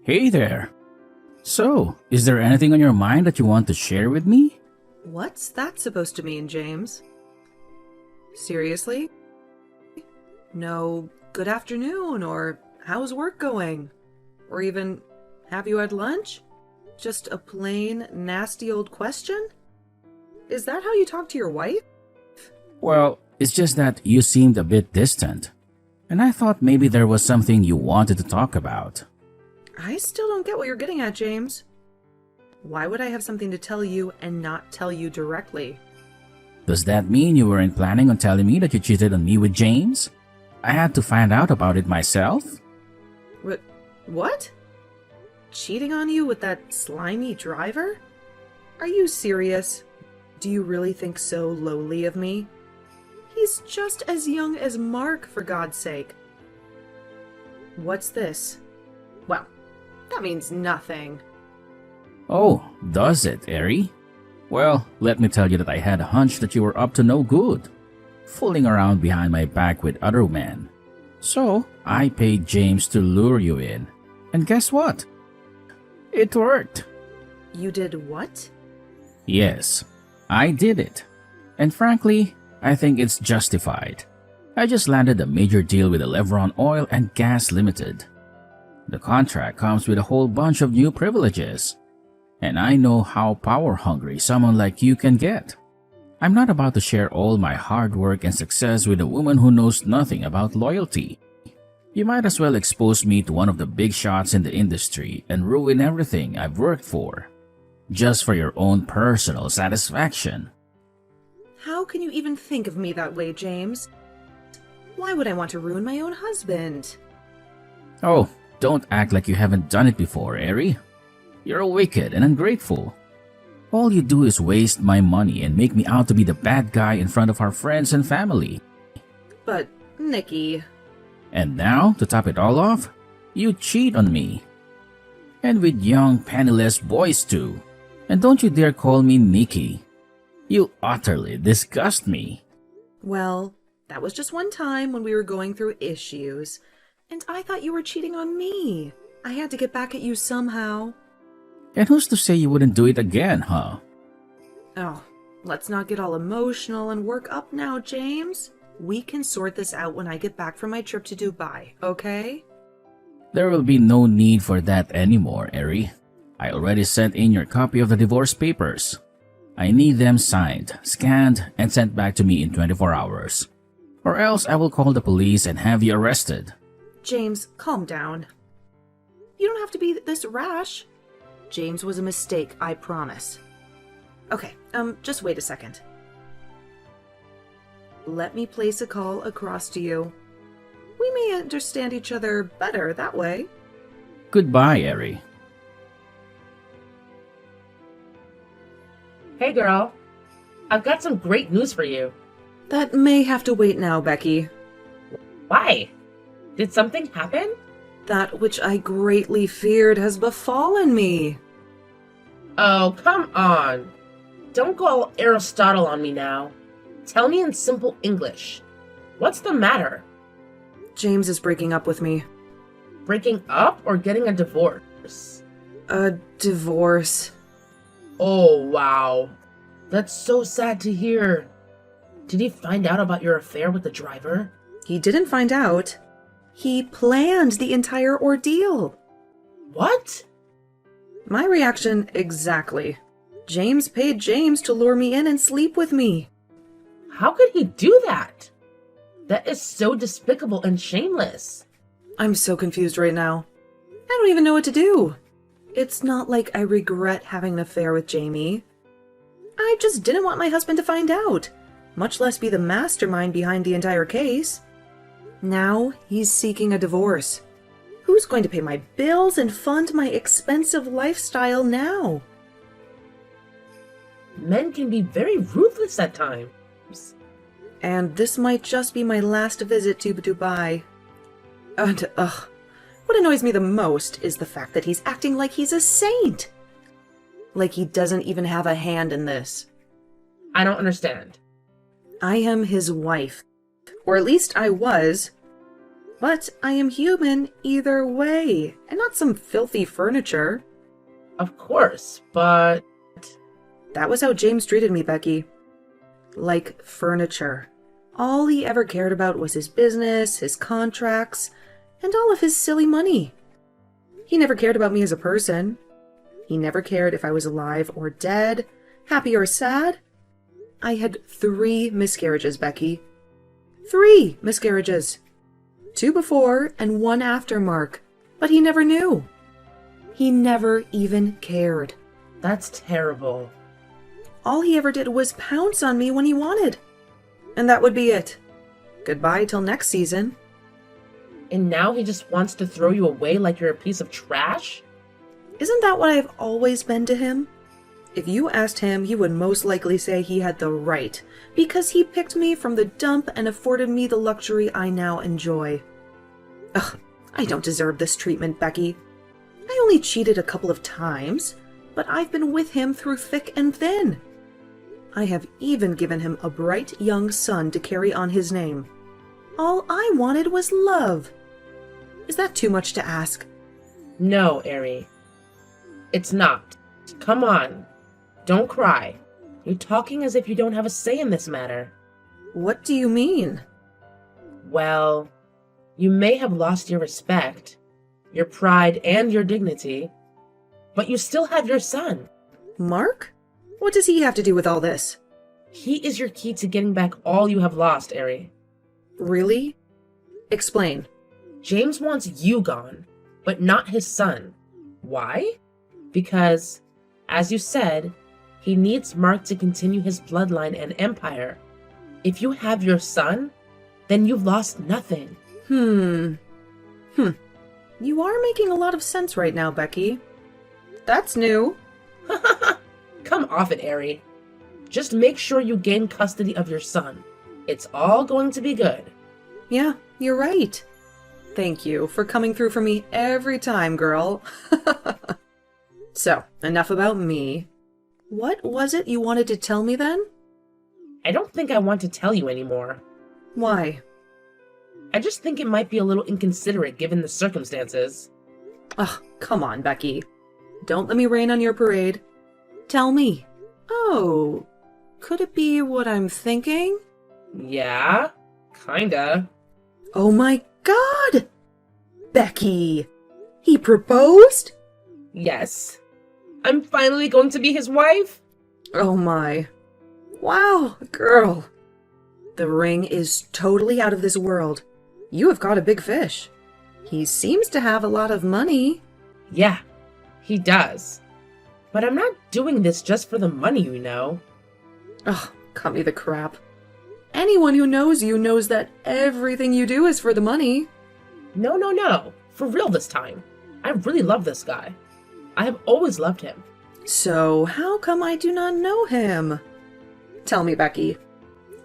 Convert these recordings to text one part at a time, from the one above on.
Hey there. So, is there anything on your mind that you want to share with me? What's that supposed to mean, James? Seriously? No good afternoon, or how's work going? Or even, have you had lunch? Just a plain, nasty old question? Is that how you talk to your wife? Well, it's just that you seemed a bit distant, and I thought maybe there was something you wanted to talk about. I still don't get what you're getting at, James. Why would I have something to tell you and not tell you directly? Does that mean you weren't planning on telling me that you cheated on me with James? I had to find out about it myself. What? Cheating on you with that slimy driver? Are you serious? Do you really think so lowly of me? He's just as young as Mark, for God's sake. What's this? Well, that means nothing. Oh, does it, Eri? Well, let me tell you that I had a hunch that you were up to no good, fooling around behind my back with other men. So, I paid James to lure you in. And guess what? It worked. You did what? Yes, I did it. And frankly, I think it's justified. I just landed a major deal with Elevron Oil and Gas Limited. The contract comes with a whole bunch of new privileges. And I know how power-hungry someone like you can get. I'm not about to share all my hard work and success with a woman who knows nothing about loyalty. You might as well expose me to one of the big shots in the industry and ruin everything I've worked for, just for your own personal satisfaction. How can you even think of me that way, James? Why would I want to ruin my own husband? Oh, don't act like you haven't done it before, Eri. You're wicked and ungrateful. All you do is waste my money and make me out to be the bad guy in front of our friends and family. But, Nikki... And now, to top it all off, you cheat on me. And with young, penniless boys too. And don't you dare call me Nikki. You utterly disgust me. Well, that was just one time when we were going through issues. And I thought you were cheating on me. I had to get back at you somehow. And who's to say you wouldn't do it again, huh? Oh, let's not get all emotional and work up now, James. We can sort this out when I get back from my trip to Dubai, okay? There will be no need for that anymore, Eri. I already sent in your copy of the divorce papers. I need them signed, scanned, and sent back to me in 24 hours. Or else I will call the police and have you arrested. James, calm down. You don't have to be this rash. James was a mistake, I promise. Okay, just wait a second. Let me place a call across to you. We may understand each other better that way. Goodbye, Eri. Hey girl, I've got some great news for you. That may have to wait now, Becky. Why? Did something happen? That which I greatly feared has befallen me. Oh, come on. Don't go all Aristotle on me now. Tell me in simple English. What's the matter? James is breaking up with me. Breaking up or getting a divorce? A divorce. Oh, wow. That's so sad to hear. Did he find out about your affair with the driver? He didn't find out. He planned the entire ordeal. What? My reaction exactly. James paid James to lure me in and sleep with me. How could he do that? That is so despicable and shameless. I'm so confused right now. I don't even know what to do. It's not like I regret having an affair with Jamie. I just didn't want my husband to find out, much less be the mastermind behind the entire case. Now he's seeking a divorce. Who's going to pay my bills and fund my expensive lifestyle now? Men can be very ruthless at times. And this might just be my last visit to Dubai. And, what annoys me the most is the fact that he's acting like he's a saint. Like he doesn't even have a hand in this. I don't understand. I am his wife. Or at least I was. But I am human either way, and not some filthy furniture. Of course, but... That was how James treated me, Becky. Like furniture. All he ever cared about was his business, his contracts, and all of his silly money. He never cared about me as a person. He never cared if I was alive or dead, happy or sad. I had 3 miscarriages, Becky. 3 miscarriages. 2 before and 1 after Mark. But he never knew. He never even cared. That's terrible. All he ever did was pounce on me when he wanted. And that would be it. Goodbye till next season. And now he just wants to throw you away like you're a piece of trash? Isn't that what I've always been to him? If you asked him, he would most likely say he had the right, because he picked me from the dump and afforded me the luxury I now enjoy. Ugh, I don't deserve this treatment, Becky. I only cheated a couple of times, but I've been with him through thick and thin. I have even given him a bright young son to carry on his name. All I wanted was love. Is that too much to ask? No, Ari. It's not. Come on. Don't cry. You're talking as if you don't have a say in this matter. What do you mean? Well, you may have lost your respect, your pride, and your dignity, but you still have your son. Mark? What does he have to do with all this? He is your key to getting back all you have lost, Ari. Really? Explain. James wants you gone, but not his son. Why? Because, as you said, he needs Mark to continue his bloodline and empire. If you have your son, then you've lost nothing. You are making a lot of sense right now, Becky. That's new. Come off it, Ari. Just make sure you gain custody of your son. It's all going to be good. Yeah, you're right. Thank you for coming through for me every time, girl. So, enough about me. What was it you wanted to tell me then? I don't think I want to tell you anymore. Why? I just think it might be a little inconsiderate given the circumstances. Ugh, come on, Becky. Don't let me rain on your parade. Tell me. Oh, could it be what I'm thinking? Yeah, kinda. Oh my God! Becky! He proposed? Yes. I'm finally going to be his wife? Oh my. Wow, girl. The ring is totally out of this world. You have caught a big fish. He seems to have a lot of money. Yeah, he does. But I'm not doing this just for the money, you know. Ugh, cut me the crap. Anyone who knows you knows that everything you do is for the money. No. For real this time. I really love this guy. I have always loved him. So, how come I do not know him? Tell me, Becky.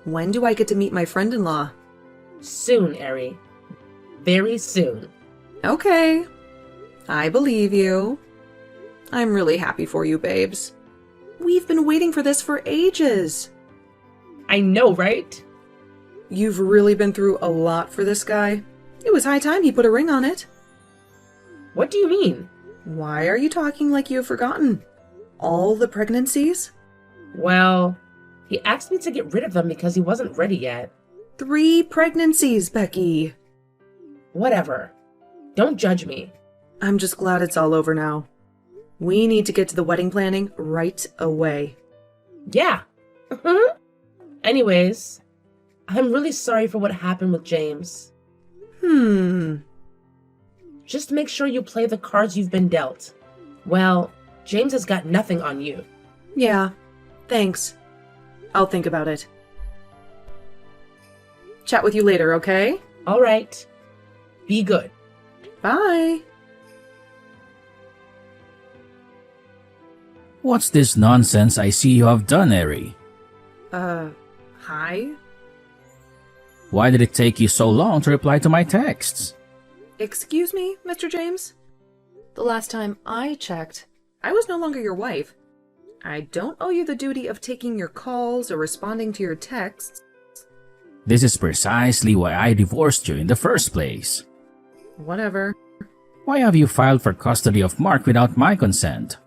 When do I get to meet my friend-in-law? Soon, Ari. Very soon. Okay. I believe you. I'm really happy for you, babes. We've been waiting for this for ages. I know, right? You've really been through a lot for this guy. It was high time he put a ring on it. What do you mean? Why are you talking like you've forgotten? All the pregnancies? Well, he asked me to get rid of them because he wasn't ready yet. 3 pregnancies, Becky. Whatever. Don't judge me. I'm just glad it's all over now. We need to get to the wedding planning right away. Yeah. Anyways, I'm really sorry for what happened with James. Just make sure you play the cards you've been dealt. Well, James has got nothing on you. Yeah, thanks. I'll think about it. Chat with you later, okay? All right. Be good. Bye. What's this nonsense I see you have done, Eri? Hi? Why did it take you so long to reply to my texts? Excuse me, Mr. James? The last time I checked, I was no longer your wife. I don't owe you the duty of taking your calls or responding to your texts. This is precisely why I divorced you in the first place. Whatever. Why have you filed for custody of Mark without my consent?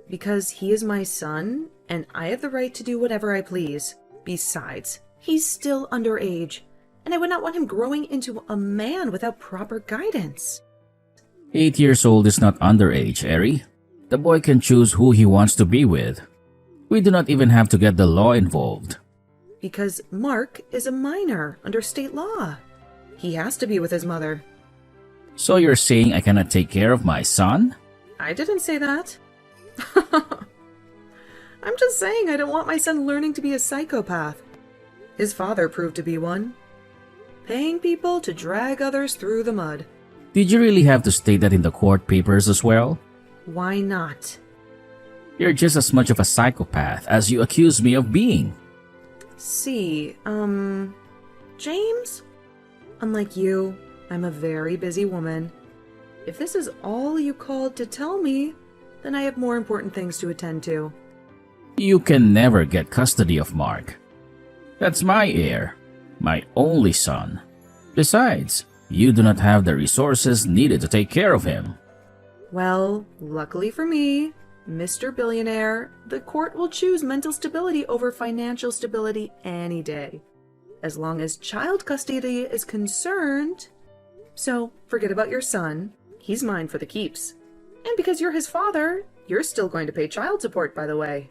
Because he is my son, and I have the right to do whatever I please. Besides, he's still underage, and I would not want him growing into a man without proper guidance. 8 years old is not underage, Eri. The boy can choose who he wants to be with. We do not even have to get the law involved. Because Mark is a minor under state law. He has to be with his mother. So you're saying I cannot take care of my son? I didn't say that. I'm just saying I don't want my son learning to be a psychopath. His father proved to be one. Paying people to drag others through the mud. Did you really have to state that in the court papers as well? Why not? You're just as much of a psychopath as you accuse me of being. See, James? Unlike you, I'm a very busy woman. If this is all you called to tell me, then I have more important things to attend to. You can never get custody of Mark. That's my heir, my only son. Besides, you do not have the resources needed to take care of him. Well, luckily for me, Mr. Billionaire, the court will choose mental stability over financial stability any day, as long as child custody is concerned. So, forget about your son. He's mine for the keeps. And because you're his father, you're still going to pay child support, by the way.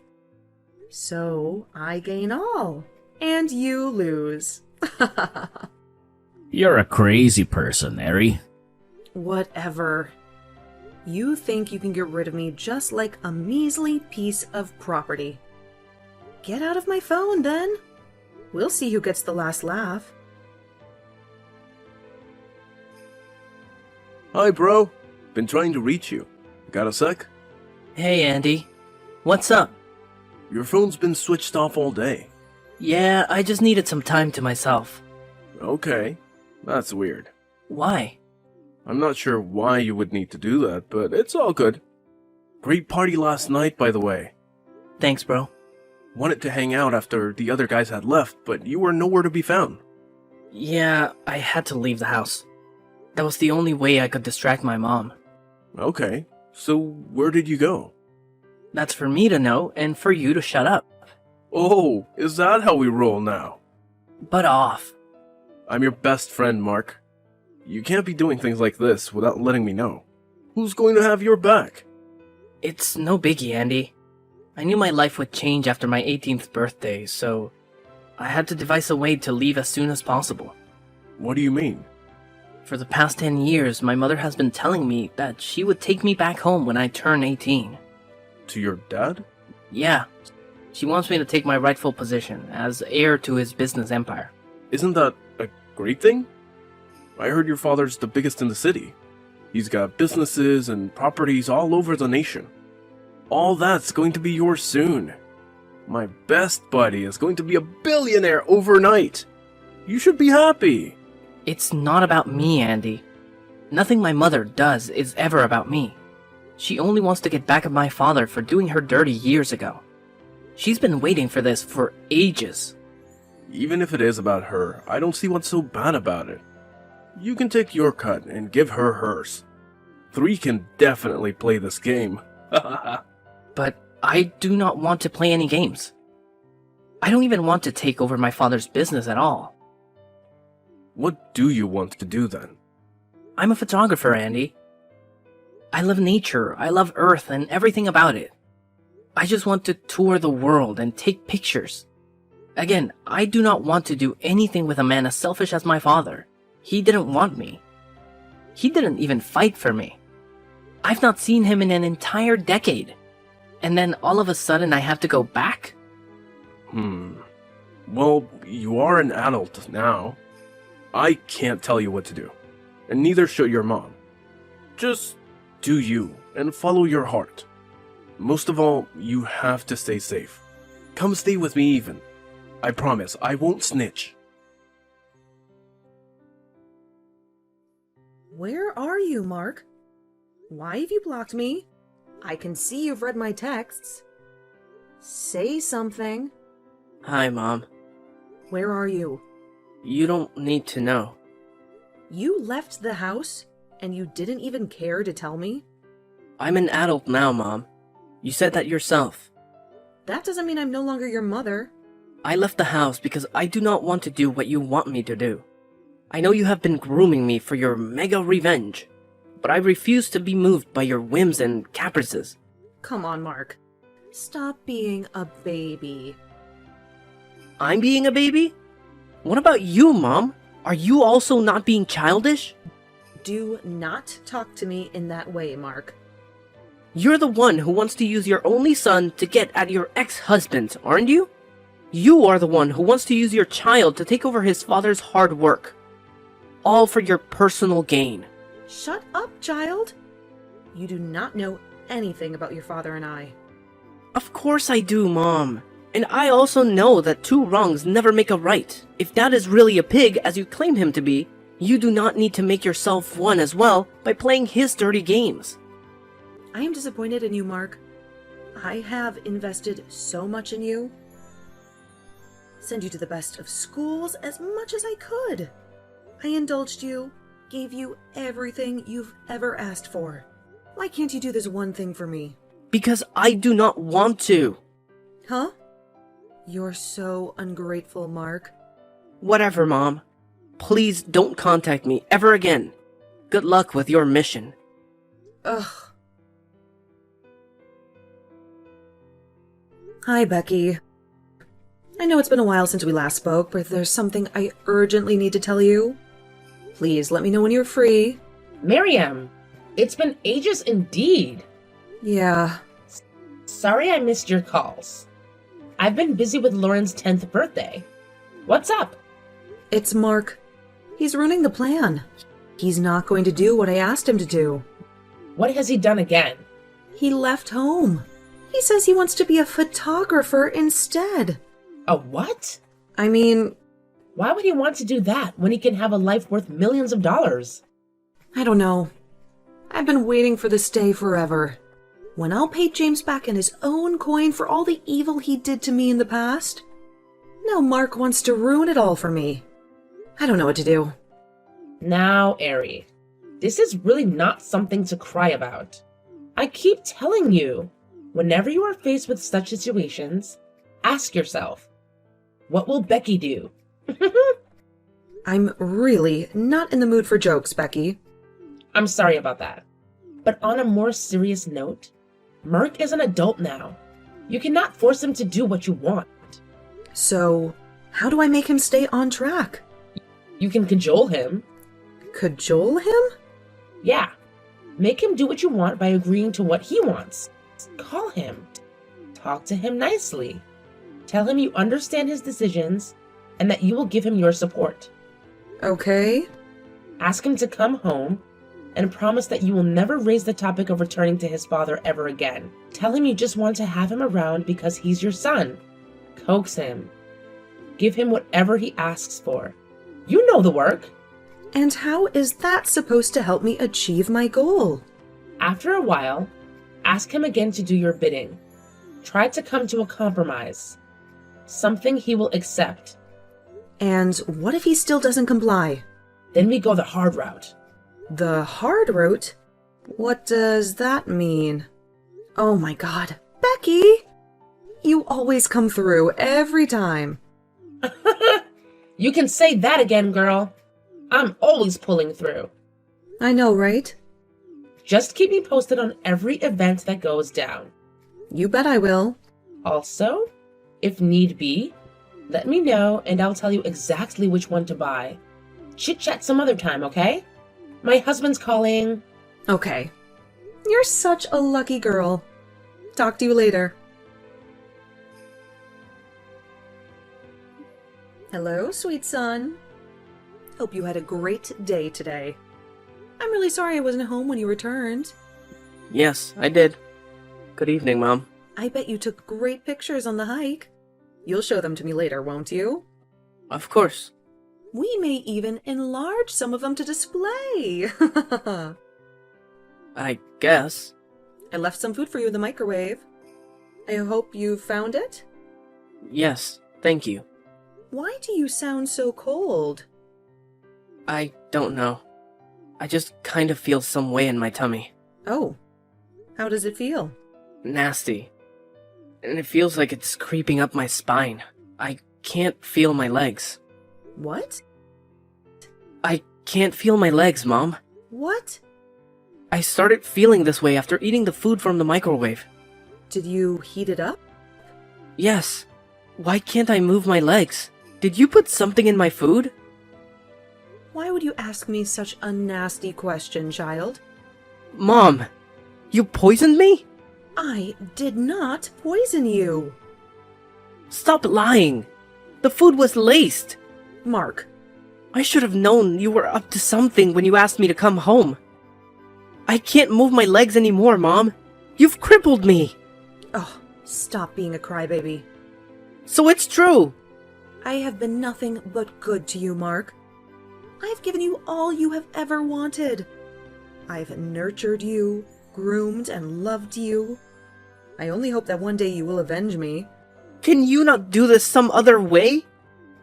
So, I gain all, and you lose. You're a crazy person, Eri. Whatever. You think you can get rid of me just like a measly piece of property. Get out of my phone, then. We'll see who gets the last laugh. Hi, bro. Been trying to reach you. Got a sec? Hey, Andy. What's up? Your phone's been switched off all day. Yeah, I just needed some time to myself. Okay. That's weird. Why? I'm not sure why you would need to do that, but it's all good. Great party last night, by the way. Thanks, bro. Wanted to hang out after the other guys had left, but you were nowhere to be found. Yeah, I had to leave the house. That was the only way I could distract my mom. Okay. So where did you go? That's for me to know and for you to shut up. Oh, is that how we roll now? Butt off. I'm your best friend, Mark. You can't be doing things like this without letting me know. Who's going to have your back? It's no biggie, Andy. I knew my life would change after my 18th birthday, so I had to devise a way to leave as soon as possible. What do you mean? For the past 10 years, my mother has been telling me that she would take me back home when I turn 18. To your dad? Yeah, she wants me to take my rightful position as heir to his business empire. Isn't that a great thing? I heard your father's the biggest in the city. He's got businesses and properties all over the nation. All that's going to be yours soon. My best buddy is going to be a billionaire overnight. You should be happy. It's not about me, Andy. Nothing my mother does is ever about me. She only wants to get back at my father for doing her dirty years ago. She's been waiting for this for ages. Even if it is about her, I don't see what's so bad about it. You can take your cut and give her hers. 3 can definitely play this game. But I do not want to play any games. I don't even want to take over my father's business at all. What do you want to do then? I'm a photographer, Andy. I love nature, I love Earth and everything about it. I just want to tour the world and take pictures. Again, I do not want to do anything with a man as selfish as my father. He didn't want me. He didn't even fight for me. I've not seen him in an entire decade. And then all of a sudden I have to go back? Well, you are an adult now. I can't tell you what to do. And neither should your mom. Just do you and follow your heart. Most of all, you have to stay safe. Come stay with me even. I promise, I won't snitch. Where are you, Mark? Why have you blocked me? I can see you've read my texts. Say something. Hi, Mom. Where are you? You don't need to know. You left the house and you didn't even care to tell me? I'm an adult now, Mom. You said that yourself. That doesn't mean I'm no longer your mother. I left the house because I do not want to do what you want me to do. I know you have been grooming me for your mega revenge, but I refuse to be moved by your whims and caprices. Come on, Mark. Stop being a baby. I'm being a baby? What about you, Mom? Are you also not being childish? Do not talk to me in that way, Mark. You're the one who wants to use your only son to get at your ex-husband, aren't you? You are the one who wants to use your child to take over his father's hard work. All for your personal gain. Shut up, child. You do not know anything about your father and I. Of course I do, Mom. And I also know that two wrongs never make a right. If Dad is really a pig, as you claim him to be, you do not need to make yourself one as well by playing his dirty games. I am disappointed in you, Mark. I have invested so much in you. Send you to the best of schools as much as I could. I indulged you, gave you everything you've ever asked for. Why can't you do this one thing for me? Because I do not want to. Huh? You're so ungrateful, Mark. Whatever, Mom. Please don't contact me ever again. Good luck with your mission. Ugh. Hi, Becky. I know it's been a while since we last spoke, but there's something I urgently need to tell you. Please let me know when you're free. Miriam, it's been ages indeed. Yeah. Sorry I missed your calls. I've been busy with Lauren's 10th birthday. What's up? It's Mark. He's ruining the plan. He's not going to do what I asked him to do. What has he done again? He left home. He says he wants to be a photographer instead. A what? I mean, Why would he want to do that when he can have a life worth millions of dollars? I don't know. I've been waiting for this day forever. When I'll pay James back in his own coin for all the evil he did to me in the past. Now Mark wants to ruin it all for me. I don't know what to do. Now, Ari, this is really not something to cry about. I keep telling you, whenever you are faced with such situations, ask yourself, what will Becky do? I'm really not in the mood for jokes, Becky. I'm sorry about that. But on a more serious note, Mark is an adult now. You cannot force him to do what you want. So, how do I make him stay on track? You can cajole him. Cajole him? Yeah. Make him do what you want by agreeing to what he wants. Call him. Talk to him nicely. Tell him you understand his decisions and that you will give him your support. Okay. Ask him to come home and promise that you will never raise the topic of returning to his father ever again. Tell him you just want to have him around because he's your son. Coax him. Give him whatever he asks for. You know the work. And how is that supposed to help me achieve my goal? After a while, ask him again to do your bidding. Try to come to a compromise. Something he will accept. And what if he still doesn't comply? Then we go the hard route. The hard route? What does that mean? Oh my god. Becky! You always come through every time. You can say that again, girl. I'm always pulling through. I know, right? Just keep me posted on every event that goes down. You bet I will. Also, if need be, let me know and I'll tell you exactly which one to buy. Chit-chat some other time, okay? My husband's calling. Okay. You're such a lucky girl. Talk to you later. Hello, sweet son. Hope you had a great day today. I'm really sorry I wasn't home when you returned. Yes, I did. Good evening, Mom. I bet you took great pictures on the hike. You'll show them to me later, won't you? Of course. We may even enlarge some of them to display. I guess. I left some food for you in the microwave. I hope you found it. Yes, thank you. Why do you sound so cold? I don't know. I just kind of feel some way in my tummy. Oh, how does it feel? Nasty. And it feels like it's creeping up my spine. I can't feel my legs. What? I can't feel my legs, Mom. What? I started feeling this way after eating the food from the microwave. Did you heat it up? Yes. Why can't I move my legs? Did you put something in my food? Why would you ask me such a nasty question, child? Mom, you poisoned me? I did not poison you. Stop lying. The food was laced. Mark, I should have known you were up to something when you asked me to come home. I can't move my legs anymore, Mom. You've crippled me. oh, stop being a crybaby. So it's true. I have been nothing but good to you, Mark. I've given you all you have ever wanted. I've nurtured you, groomed and loved you. I only hope that one day you will avenge me. Can you not do this some other way?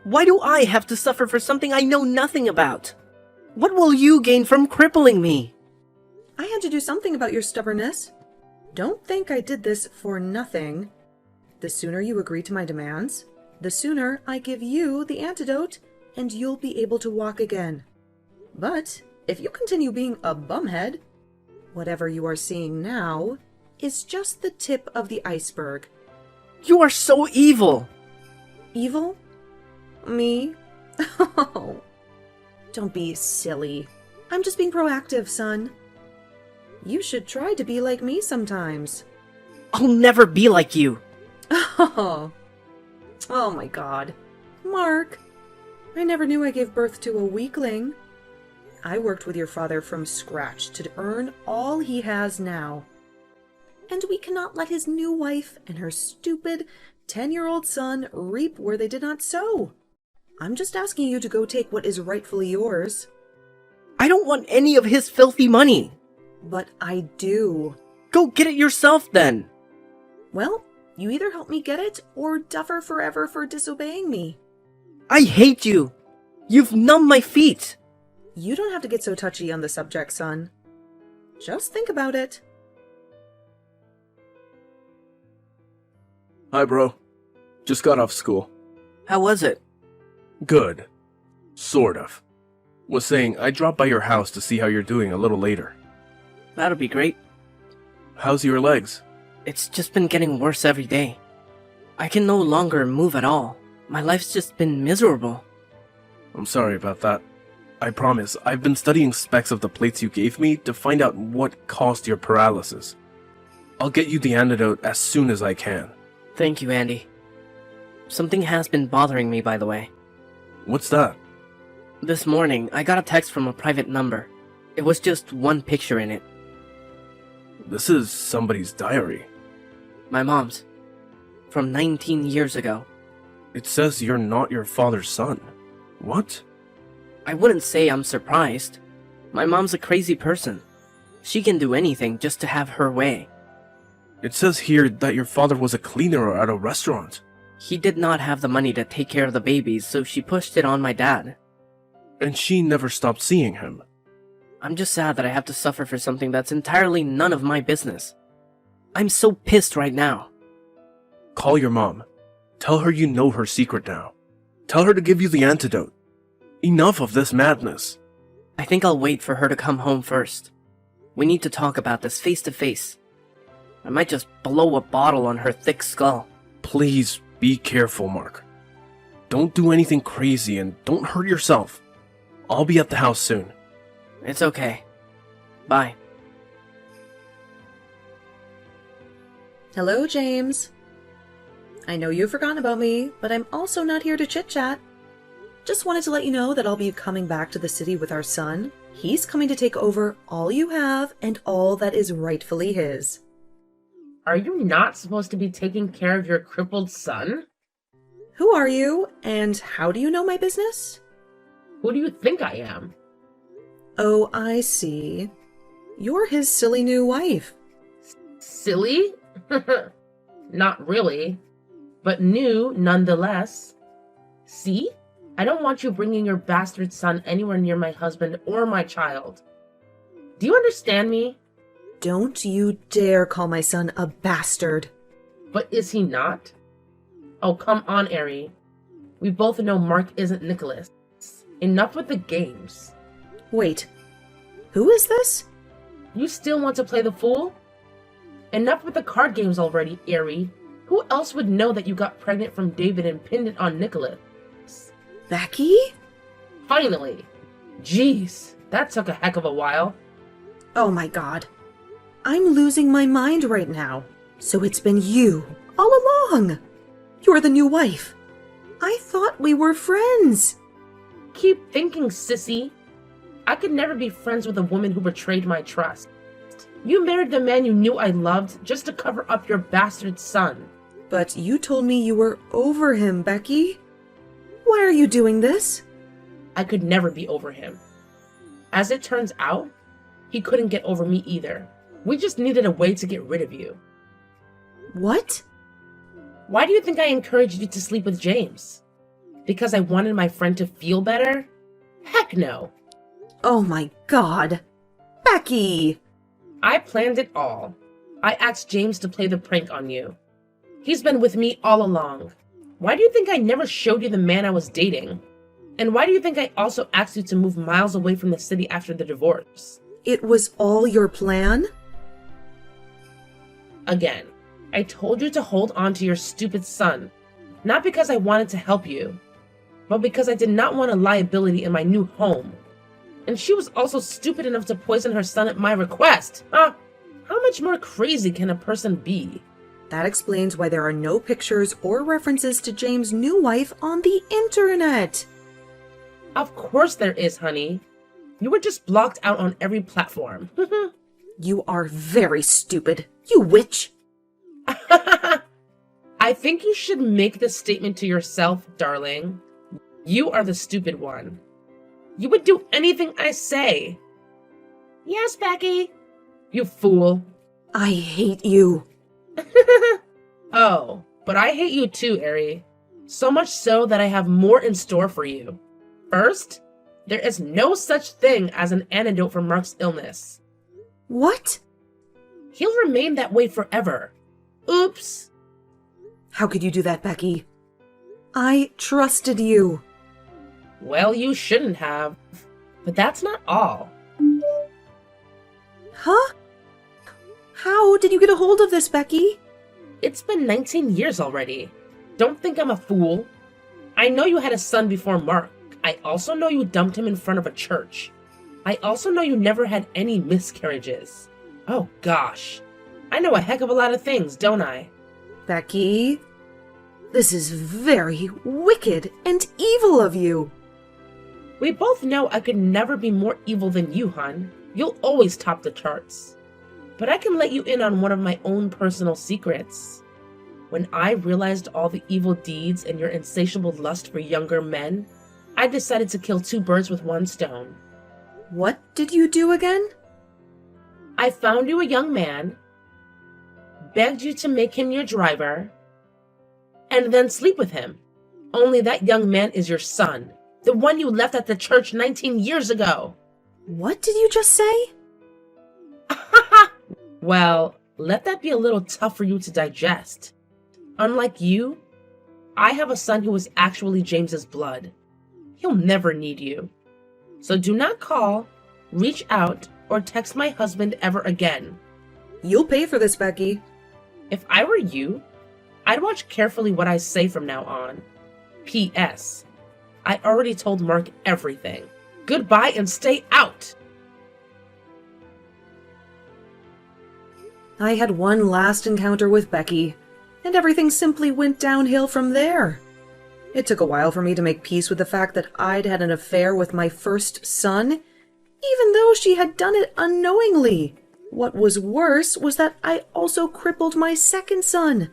Why do I have to suffer for something I know nothing about? What will you gain from crippling me? I had to do something about your stubbornness. Don't think I did this for nothing. The sooner you agree to my demands, the sooner I give you the antidote, and you'll be able to walk again. But if you continue being a bumhead, whatever you are seeing now is just the tip of the iceberg. You are so evil. Evil? Me? Oh, don't be silly. I'm just being proactive, son. You should try to be like me sometimes. I'll never be like you. Oh my God. Mark, I never knew I gave birth to a weakling. I worked with your father from scratch to earn all he has now. And we cannot let his new wife and her stupid 10-year-old son reap where they did not sow. I'm just asking you to go take what is rightfully yours. I don't want any of his filthy money. But I do. Go get it yourself then. Well, you either help me get it or suffer forever for disobeying me. I hate you. You've numbed my feet. You don't have to get so touchy on the subject, son. Just think about it. Hi, bro. Just got off school. How was it? Good. Sort of. Was saying I'd drop by your house to see how you're doing a little later. That'll be great. How's your legs? It's just been getting worse every day. I can no longer move at all. My life's just been miserable. I'm sorry about that. I promise, I've been studying specs of the plates you gave me to find out what caused your paralysis. I'll get you the antidote as soon as I can. Thank you, Andy. Something has been bothering me, by the way. What's that? This morning, I got a text from a private number. It was just one picture in it. This is somebody's diary. My mom's. From 19 years ago. It says you're not your father's son. What? I wouldn't say I'm surprised. My mom's a crazy person. She can do anything just to have her way. It says here that your father was a cleaner at a restaurant. He did not have the money to take care of the babies, so she pushed it on my dad. And she never stopped seeing him. I'm just sad that I have to suffer for something that's entirely none of my business. I'm so pissed right now. Call your mom. Tell her you know her secret now. Tell her to give you the antidote. Enough of this madness. I think I'll wait for her to come home first. We need to talk about this face to face. I might just blow a bottle on her thick skull. Please be careful, Mark. Don't do anything crazy and don't hurt yourself. I'll be at the house soon. It's okay. Bye. Hello, James. I know you've forgotten about me, but I'm also not here to chit-chat. Just wanted to let you know that I'll be coming back to the city with our son. He's coming to take over all you have and all that is rightfully his. Are you not supposed to be taking care of your crippled son? Who are you, and how do you know my business? Who do you think I am? Oh, I see. You're his silly new wife. Silly? Not really, but new nonetheless. See? I don't want you bringing your bastard son anywhere near my husband or my child. Do you understand me? Don't you dare call my son a bastard. But is he not? Oh, come on, Ari. We both know Mark isn't Nicholas. Enough with the games. Wait, who is this? You still want to play the fool? Enough with the card games already, Ari. Who else would know that you got pregnant from David and pinned it on Nicholas? Becky? Finally! Jeez, that took a heck of a while. Oh my god. I'm losing my mind right now. So it's been you all along. You're the new wife. I thought we were friends. Keep thinking, sissy. I could never be friends with a woman who betrayed my trust. You married the man you knew I loved just to cover up your bastard son. But you told me you were over him, Becky. Why are you doing this? I could never be over him. As it turns out, he couldn't get over me either. We just needed a way to get rid of you. What? Why do you think I encouraged you to sleep with James? Because I wanted my friend to feel better? Heck no. Oh my god. Becky! I planned it all. I asked James to play the prank on you. He's been with me all along. Why do you think I never showed you the man I was dating? And why do you think I also asked you to move miles away from the city after the divorce? It was all your plan? Again, I told you to hold on to your stupid son, not because I wanted to help you, but because I did not want a liability in my new home. And she was also stupid enough to poison her son at my request. How much more crazy can a person be? That explains why there are no pictures or references to James' new wife on the internet. Of course there is, honey. You were just blocked out on every platform. You are very stupid, you witch. I think you should make this statement to yourself, darling. You are the stupid one. You would do anything I say. Yes, Becky. You fool. I hate you. Oh, but I hate you too, Ari. So much so that I have more in store for you. First, there is no such thing as an antidote for Mark's illness. What? He'll remain that way forever. Oops. How could you do that, Becky? I trusted you. Well, you shouldn't have. But that's not all. Huh? How did you get a hold of this, Becky? It's been 19 years already. Don't think I'm a fool. I know you had a son before Mark. I also know you dumped him in front of a church. I also know you never had any miscarriages. Oh gosh. I know a heck of a lot of things, don't I? Becky, this is very wicked and evil of you. We both know I could never be more evil than you, hon. You'll always top the charts. But I can let you in on one of my own personal secrets. When I realized all the evil deeds and your insatiable lust for younger men, I decided to kill two birds with one stone. What did you do again? I found you a young man, begged you to make him your driver, and then sleep with him. Only that young man is your son, the one you left at the church 19 years ago. What did you just say? Well, let that be a little tough for you to digest. Unlike you, I have a son who is actually James's blood. He'll never need you. So do not call, reach out, or text my husband ever again. You'll pay for this, Becky. If I were you, I'd watch carefully what I say from now on. P.S. I already told Mark everything. Goodbye and stay out! I had one last encounter with Becky, and everything simply went downhill from there. It took a while for me to make peace with the fact that I'd had an affair with my first son, even though she had done it unknowingly. What was worse was that I also crippled my second son,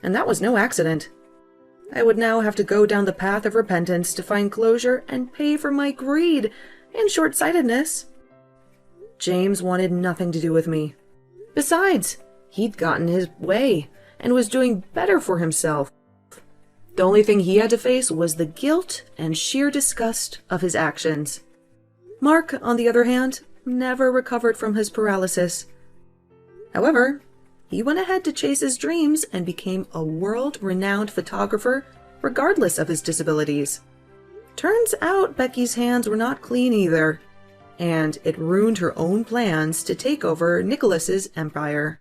and that was no accident. I would now have to go down the path of repentance to find closure and pay for my greed and short-sightedness. James wanted nothing to do with me. Besides, he'd gotten his way and was doing better for himself. The only thing he had to face was the guilt and sheer disgust of his actions. Mark, on the other hand, never recovered from his paralysis. However, he went ahead to chase his dreams and became a world-renowned photographer regardless of his disabilities. Turns out Becky's hands were not clean either, and it ruined her own plans to take over Nicholas's empire.